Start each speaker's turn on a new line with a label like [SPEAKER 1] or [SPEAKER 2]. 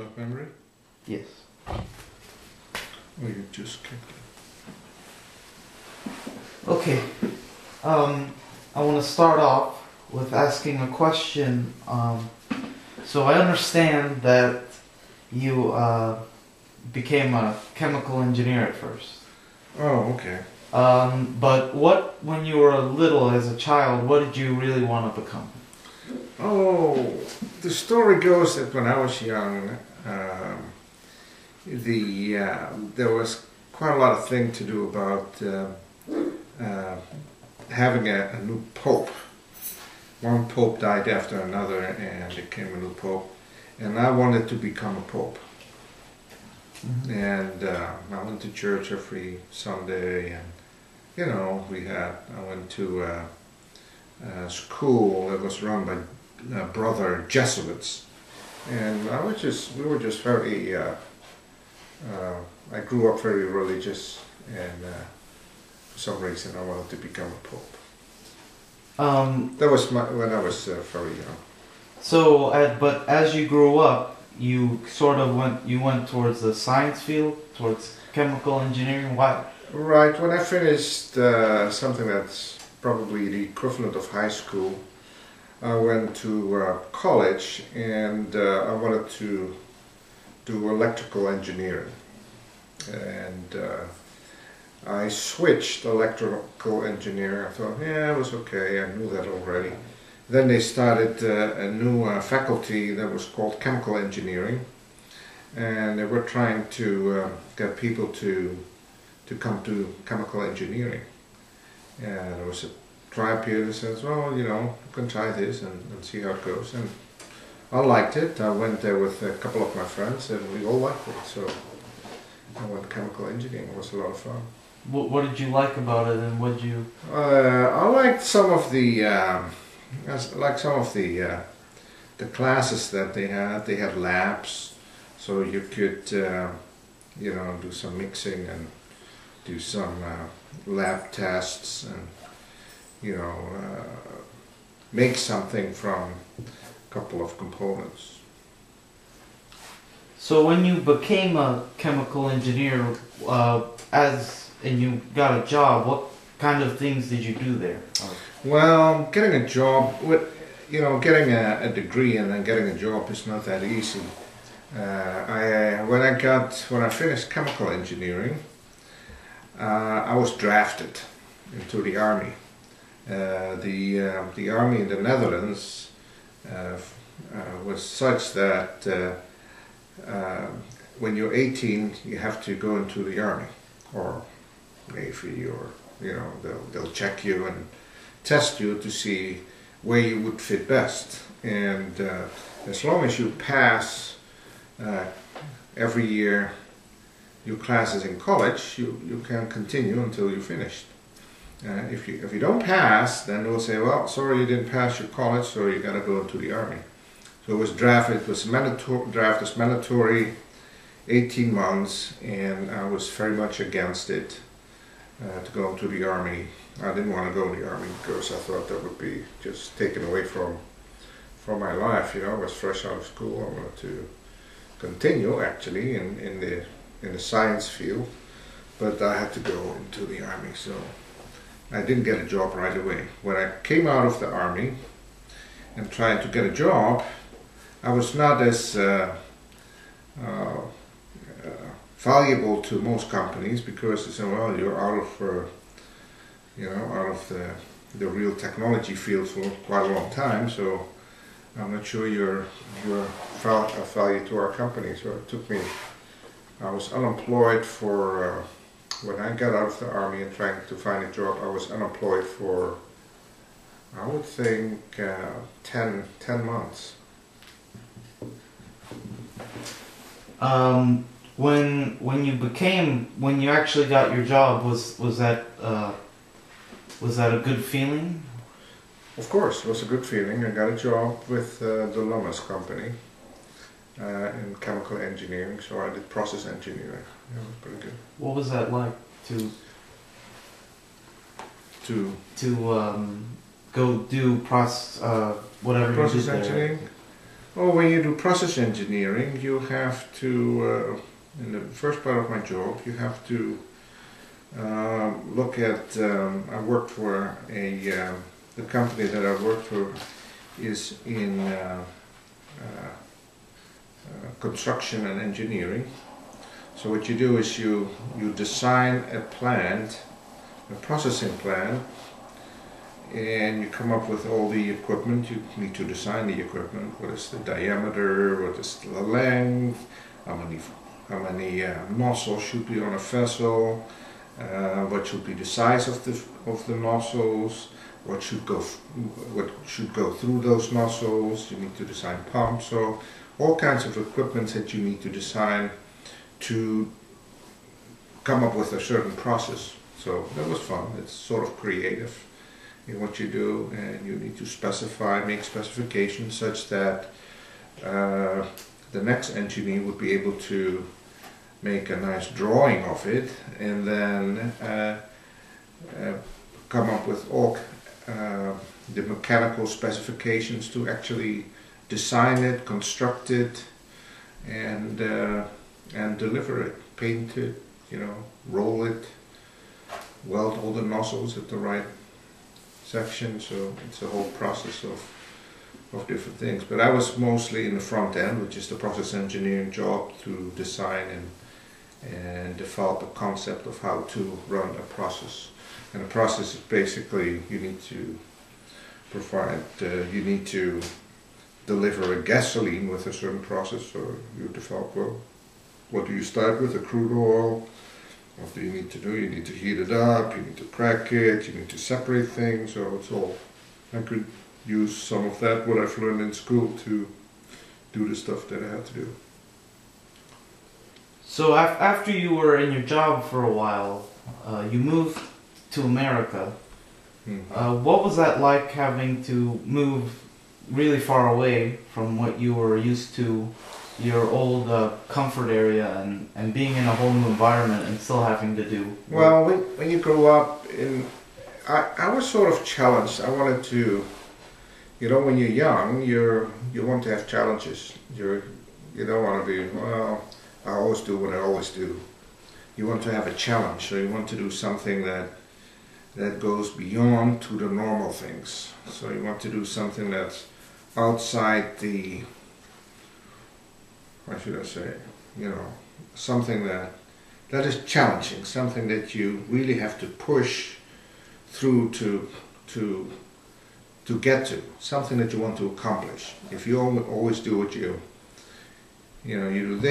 [SPEAKER 1] block memory?
[SPEAKER 2] Yes.
[SPEAKER 1] Oh, you just kicked it.
[SPEAKER 2] Okay. I want to start off with asking a question. So I understand that you became a chemical engineer at first.
[SPEAKER 1] Oh, okay.
[SPEAKER 2] But when you were little as a child, what did you really want to become?
[SPEAKER 1] Oh, the story goes that when I was young, there was quite a lot of thing to do about having a new pope. One pope died after another and became a new pope, and I wanted to become a pope. Mm-hmm. And I went to church every Sunday, and I went to a school that was run by brother Jesuits, and we were just very. I grew up very religious, and for some reason I wanted to become a pope. That was when I was very young.
[SPEAKER 2] So, but as you grew up, you sort of went towards the science field, towards chemical engineering. Why?
[SPEAKER 1] Right. When I finished something that's probably the equivalent of high school, I went to college, and I wanted to do electrical engineering, and I switched electrical engineering. I thought, yeah, it was okay, I knew that already. Then they started a new faculty that was called chemical engineering, and they were trying to get people to come to chemical engineering. And there was a trial period that says, well, you can try this and see how it goes. And I liked it. I went there with a couple of my friends, and we all liked it. So I went chemical engineering. It was a lot of fun.
[SPEAKER 2] What did you like about it, and what did you?
[SPEAKER 1] I liked some of the classes that they had. They had labs, so you could do some mixing and do some lab tests, and make something from a couple of components.
[SPEAKER 2] So when you became a chemical engineer, and you got a job, what kind of things did you do there?
[SPEAKER 1] Well, getting a job, getting a degree and then getting a job is not that easy. When I finished chemical engineering, I was drafted into the army. The army in the Netherlands was such that when you're 18, you have to go into the army or Navy, or they'll check you and test you to see where you would fit best. And as long as you pass every year your classes in college, you can continue until you're finished. If you don't pass, then they'll say, well, sorry, you didn't pass your college, so you got to go into the army. So it was drafted. It was draft was mandatory, 18 months, and I was very much against it to go into the army. I didn't want to go in the army because I thought that would be just taken away from my life. I was fresh out of school. I wanted to continue actually in the science field, but I had to go into the army. So I didn't get a job right away. When I came out of the army and tried to get a job, I was not as valuable to most companies, because they said, well, you're out of the real technology field for quite a long time, so I'm not sure you're of value to our company. So it took me, I was unemployed for, when I got out of the army and trying to find a job, I was unemployed for, I would think, 10 months.
[SPEAKER 2] When you actually got your job, was that a good feeling?
[SPEAKER 1] Of course, it was a good feeling. I got a job with the Lomas company in chemical engineering, so I did process engineering. Yeah, it was pretty good.
[SPEAKER 2] What was that like to go do process whatever
[SPEAKER 1] process
[SPEAKER 2] you did
[SPEAKER 1] engineering?
[SPEAKER 2] there?
[SPEAKER 1] Oh, when you do process engineering, you have to, in the first part of my job, you have to look at, I worked for the company that I worked for is in construction and engineering. So what you do is you design a plant, a processing plant, and you come up with all the equipment. You need to design the equipment. What is the diameter? What is the length? How many nozzles should be on a vessel? What should be the size of the nozzles? What should go through those nozzles? You need to design pumps. So all kinds of equipment that you need to design to come up with a certain process. So that was fun. It's sort of creative in what you do, and you need to make specifications such that the next engineer would be able to make a nice drawing of it, and then come up with all the mechanical specifications to actually design it, construct it, and deliver it, paint it, roll it, weld all the nozzles at the right section. So it's a whole process of different things. But I was mostly in the front end, which is the process engineering job, to design and develop a concept of how to run a process. And a process is basically you need to deliver a gasoline with a certain process. So you develop, well, what do you start with? A crude oil. What do you need to do? You need to heat it up, you need to crack it, you need to separate things. So it's all, I could use some of that, what I've learned in school, to do the stuff that I had to do.
[SPEAKER 2] So after you were in your job for a while, you moved to America.
[SPEAKER 1] Mm-hmm.
[SPEAKER 2] What was that like, having to move really far away from what you were used to, your old comfort area, and being in a whole new environment and still having to do work?
[SPEAKER 1] Well, when you grow up I was sort of challenged. I wanted to, when you're young, you want to have challenges. You don't want to be, well, I always do what I always do. You want to have a challenge, so you want to do something that goes beyond to the normal things. So you want to do something that's outside the, how should I say, something that is challenging, something that you really have to push through to get to, something that you want to accomplish. If you always do what you do this,